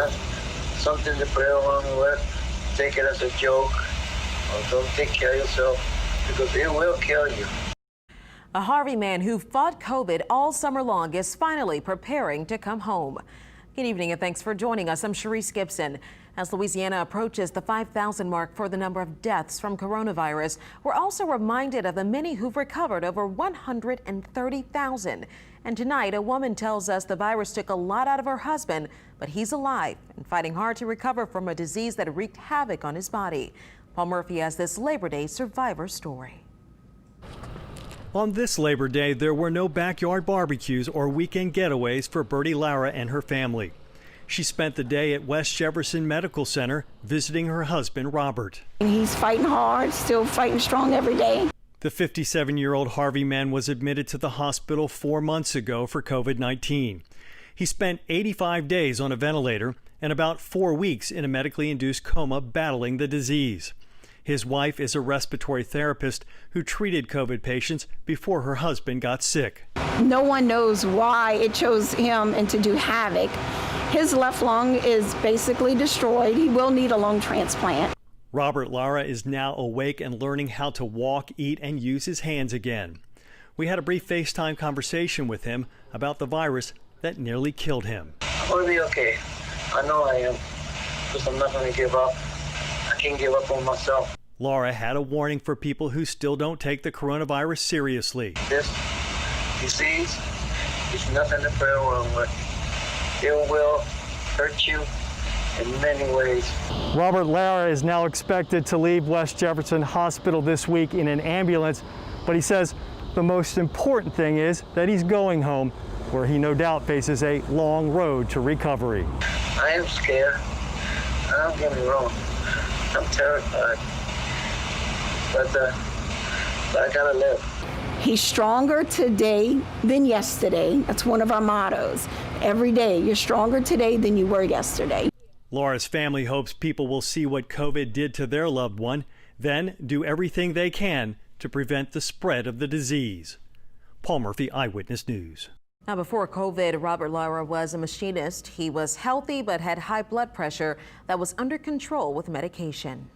not something to play around with. Take it as a joke, or don't take care of yourself, because it will kill you. A Harvey man who fought COVID all summer long is finally preparing to come home. Good evening and thanks for joining us. I'm Sharice Gibson. As Louisiana approaches the 5,000 mark for the number of deaths from coronavirus, we're also reminded of the many who've recovered, over 130,000. And tonight, a woman tells us the virus took a lot out of her husband, but he's alive and fighting hard to recover from a disease that wreaked havoc on his body. Paul Murphy has this Labor Day survivor story. On this Labor Day, there were no backyard barbecues or weekend getaways for Birdy Lara and her family. She spent the day at West Jefferson Medical Center visiting her husband, Robert. He's fighting hard, still fighting strong every day. The 57-year-old Harvey man was admitted to the hospital 4 months ago for COVID-19. He spent 85 days on a ventilator and about 4 weeks in a medically induced coma battling the disease. His wife is a respiratory therapist who treated COVID patients before her husband got sick. No one knows why it chose him and to do havoc. His left lung is basically destroyed. He will need a lung transplant. Robert Lara is now awake and learning how to walk, eat, and use his hands again. We had a brief FaceTime conversation with him about the virus that nearly killed him. I'm going to be okay. I know I am, because I'm not going to give up. I can't give up on myself. Lara had a warning for people who still don't take the coronavirus seriously. This disease is nothing to play around with. It will hurt you in many ways. Robert Lara is now expected to leave West Jefferson Hospital this week in an ambulance, but he says the most important thing is that he's going home, where he no doubt faces a long road to recovery. I am scared. Don't get me wrong. I'm terrified. But I gotta live. He's stronger today than yesterday. That's one of our mottos. Every day, you're stronger today than you were yesterday. Lara's family hopes people will see what COVID did to their loved one, then do everything they can to prevent the spread of the disease. Paul Murphy, Eyewitness News. Now, before COVID, Robert Lara was a machinist. He was healthy but had high blood pressure that was under control with medication.